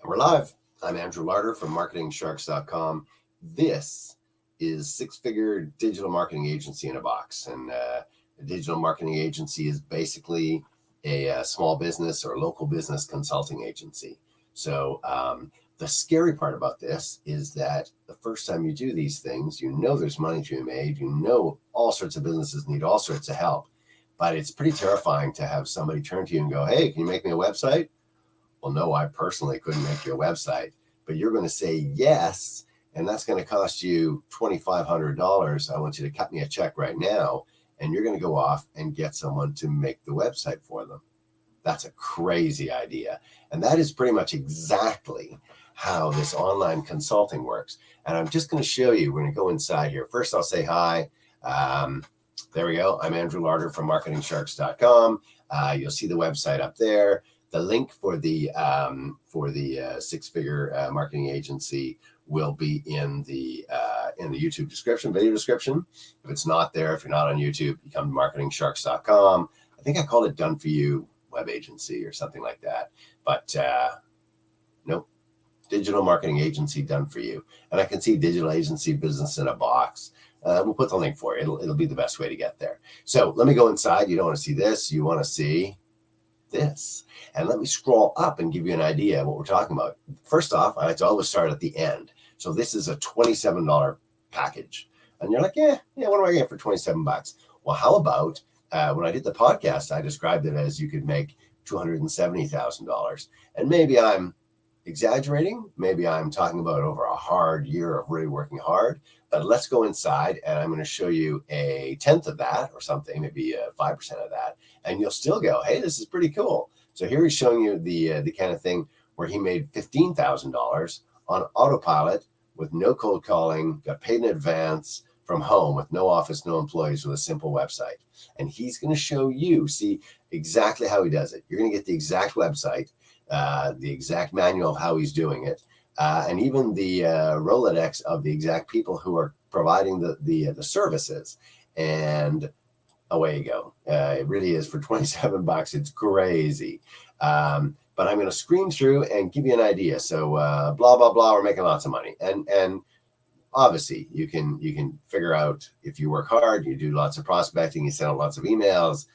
We're live. I'm Andrew Larder from marketingsharks.com. This is Six-Figure Digital Marketing Agency in a Box. And a digital marketing agency is basically a small business or local business consulting agency. So the scary part about this is that the first time you do these things, you know there's money to be made. You know all sorts of businesses need all sorts of help. But it's pretty terrifying to have somebody turn to you and go, hey, can you make me a website? Well, no, I personally couldn't make you a website, but you're going to say yes, and that's going to cost you $2,500. I want you to cut me a check right now, and you're going to go off and get someone to make the website for them. That's a crazy idea. And that is pretty much exactly how this online consulting works. And I'm just going to show you, we're going to go inside here. First, I'll say hi. There we go. I'm Andrew Larder from marketingsharks.com. You'll see the website up there. The link for the Six-Figure Marketing Agency will be in the YouTube video description. If it's not there, if you're not on YouTube, you come to marketingsharks.com. I think I called it Done For You Web Agency or something like that. But nope, Digital Marketing Agency Done For You. And I can see Digital Agency Business in a Box. We'll put the link for you. It'll be the best way to get there. So let me go inside. You don't want to see this. You want to see this. And let me scroll up and give you an idea of what we're talking about. First off, I like to always start at the end. So this is a $27 package. And you're like, yeah, what do I get for 27 bucks? Well, how about when I did the podcast, I described it as you could make $270,000. And maybe I'm exaggerating. Maybe I'm talking about over a hard year of really working hard. But let's go inside and I'm going to show you a tenth of that or something, maybe 5% of that. And you'll still go, hey, this is pretty cool. So here he's showing you the kind of thing where he made $15,000 on autopilot with no cold calling, got paid in advance from home with no office, no employees, with a simple website. And he's going to show you, see exactly how he does it. You're going to get the exact website, the exact manual of how he's doing it, and even the Rolodex of the exact people who are providing the services. And away you go. It really is for 27 bucks. It's crazy. But I'm going to scream through and give you an idea. So blah, blah, blah, we're making lots of money. And obviously you can figure out if you work hard, you do lots of prospecting, you send out lots of emails,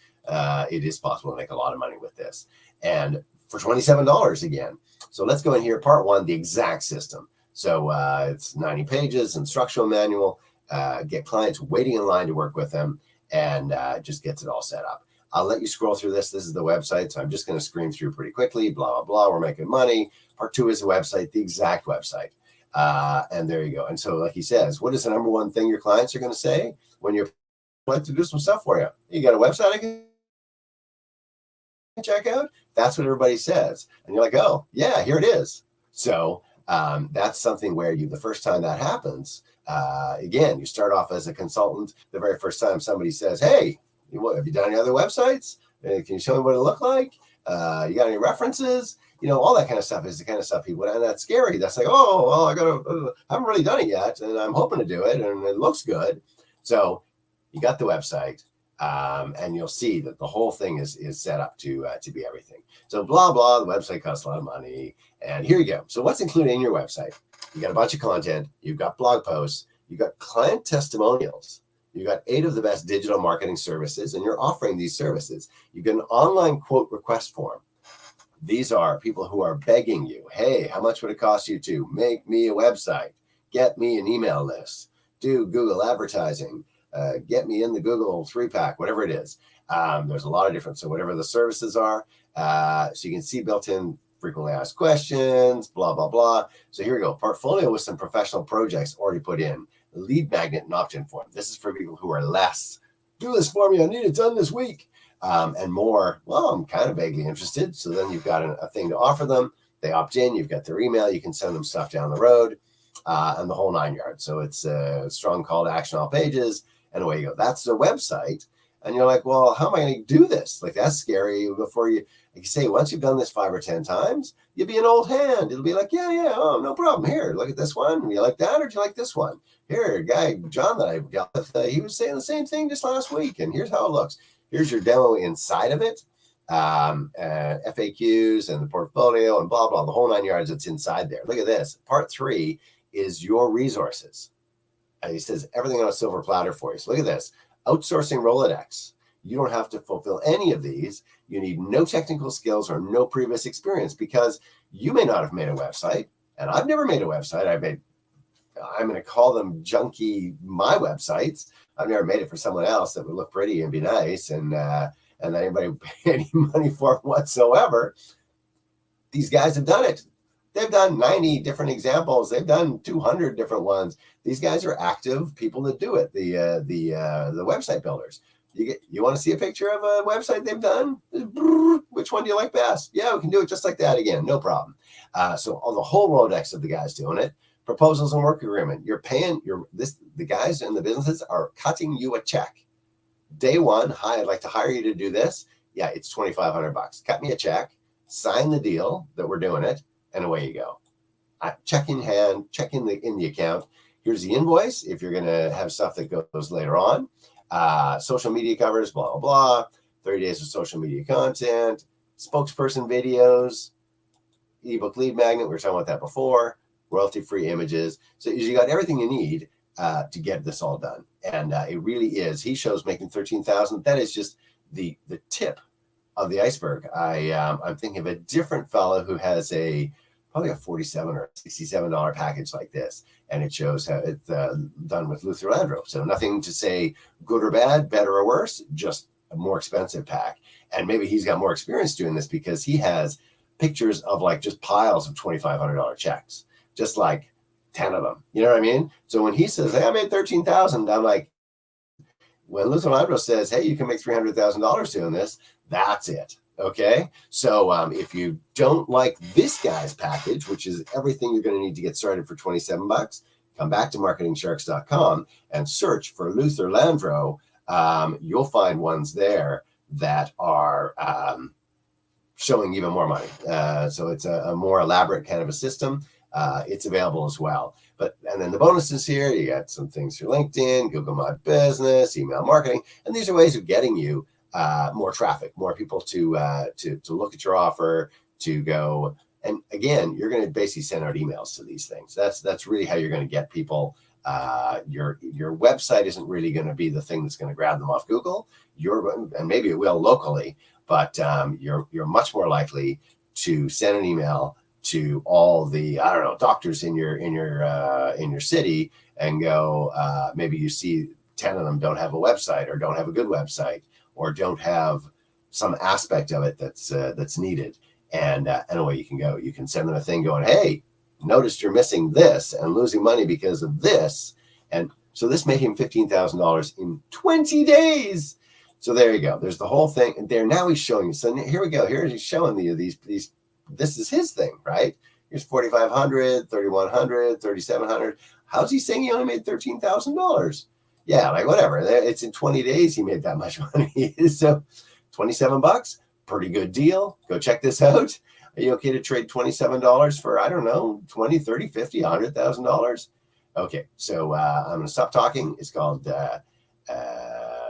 it is possible to make a lot of money with this. And for $27 again. So let's go in here. Part one, the exact system. So it's 90 pages, instructional manual, get clients waiting in line to work with them, and just gets it all set up. I'll let you scroll through this. This is the website. So I'm just going to scream through pretty quickly, blah, blah, blah. We're making money. Part two is the website, the exact website. And there you go. And so like he says, what is the number one thing your clients are going to say when you're like to do some stuff for you? You got a website I can check out? That's what everybody says. And you're like, oh, yeah, here it is. So that's something where the first time that happens, again, you start off as a consultant. The very first time somebody says, hey, have you done any other websites? Can you show me what it looked like? You got any references? All that kind of stuff is the kind of stuff people, and that's scary. That's like, oh, well, I haven't really done it yet, and I'm hoping to do it, and it looks good. So you got the website, and you'll see that the whole thing is set up to be everything. So blah, blah, the website costs a lot of money, and here you go. So what's included in your website? You got a bunch of content, you've got blog posts, you've got client testimonials, you've got 8 of the best digital marketing services, and you're offering these services. You've got an online quote request form. These are people who are begging you, hey, how much would it cost you to make me a website, get me an email list, do Google advertising, get me in the Google 3-pack, whatever it is. There's a lot of different, so whatever the services are, so you can see built-in frequently asked questions, blah, blah, blah. So here we go. Portfolio with some professional projects already put in. Lead magnet and opt-in form. This is for people who are less, do this for me, I need it done this week. And more, well, I'm kind of vaguely interested. So then you've got a thing to offer them. They opt in, you've got their email, you can send them stuff down the road, and the whole 9 yards. So it's a strong call to action, all pages, and away you go. That's the website. And you're like, well, how am I going to do this? Like, that's scary. Before you say, once you've done this 5 or 10 times, you'll be an old hand. It'll be like, yeah, oh, no problem. Here, look at this one. Do you like that, or do you like this one? Here, guy, John, that I got with, he was saying the same thing just last week, and here's how it looks. Here's your demo inside of it. FAQs and the portfolio and blah, blah, the whole 9 yards that's inside there. Look at this. Part 3 is your resources. He says everything on a silver platter for you. So look at this. Outsourcing Rolodex. You don't have to fulfill any of these. You need no technical skills or no previous experience, because you may not have made a website, and I've never made a website. I'm going to call them junky my websites. I've never made it for someone else that would look pretty and be nice and that anybody would pay any money for whatsoever. These guys have done it. They've done 90 different examples. They've done 200 different ones. These guys are active people that do it. The website builders. You want to see a picture of a website they've done? Which one do you like best? Yeah, we can do it just like that again. No problem. So on the whole Rolodex of the guys doing it. Proposals and work agreement. You're paying the guys in the businesses are cutting you a check. Day one, hi, I'd like to hire you to do this. Yeah, it's $2,500. Cut me a check, sign the deal that we're doing it, and away you go. Check in hand, check in the account. Here's the invoice if you're going to have stuff that goes later on. Social media covers, blah, blah, blah. 30 days of social media content, spokesperson videos, ebook lead magnet. We were talking about that before. Royalty-free images. So you got everything you need to get this all done. And it really is. He shows making $13,000. That is just the tip of the iceberg. I'm thinking of a different fellow who has probably a $47 or $67 package like this. And it shows how it's done with Luther Landro. So nothing to say good or bad, better or worse, just a more expensive pack. And maybe he's got more experience doing this because he has pictures of like just piles of $2,500 checks. Just like 10 of them. You know what I mean? So when he says, hey, I made $13,000, I'm like, when Luther Landro says, hey, you can make $300,000 doing this, that's it. Okay. So if you don't like this guy's package, which is everything you're going to need to get started for $27, come back to marketingsharks.com and search for Luther Landro. You'll find ones there that are showing even more money. So it's a more elaborate kind of a system. It's available as well. And then the bonuses here, you got some things for LinkedIn, Google My Business, email marketing, and these are ways of getting you more traffic, more people to look at your offer, to go. And again, you're going to basically send out emails to these things. That's really how you're going to get people. Your website isn't really going to be the thing that's going to grab them off Google. And maybe it will locally, but you're much more likely to send an email to all the doctors in your city and go, maybe you see 10 of them don't have a website or don't have a good website or don't have some aspect of it that's needed, and away you can go. You can send them a thing going, hey, noticed you're missing this and losing money because of this, and so this made him $15,000 in 20 days. So there you go. There's the whole thing, and there now he's showing you. So here we go. Here he's showing you these. This is his thing, right? Here's 4,500, 3,100, 3,700. How's he saying he only made $13,000? Yeah, like whatever. It's in 20 days he made that much money. So $27, pretty good deal. Go check this out. Are you okay to trade $27 for, I don't know, 20, 30, 50, $100,000? Okay, so I'm going to stop talking. It's called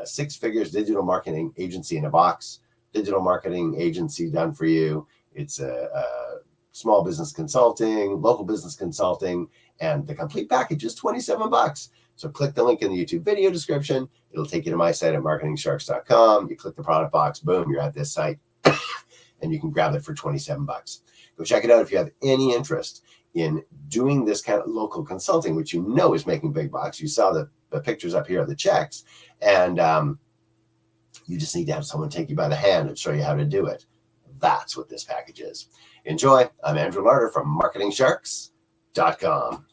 6 Figures Digital Marketing Agency in a Box. Digital marketing agency done for you. It's a small business consulting, local business consulting, and the complete package is $27. So click the link in the YouTube video description. It'll take you to my site at marketingsharks.com. You click the product box, boom, you're at this site, and you can grab it for $27. Go check it out if you have any interest in doing this kind of local consulting, which you know is making big bucks. You saw the pictures up here of the checks, and you just need to have someone take you by the hand and show you how to do it. That's what this package is. Enjoy. I'm Andrew Larder from marketingsharks.com.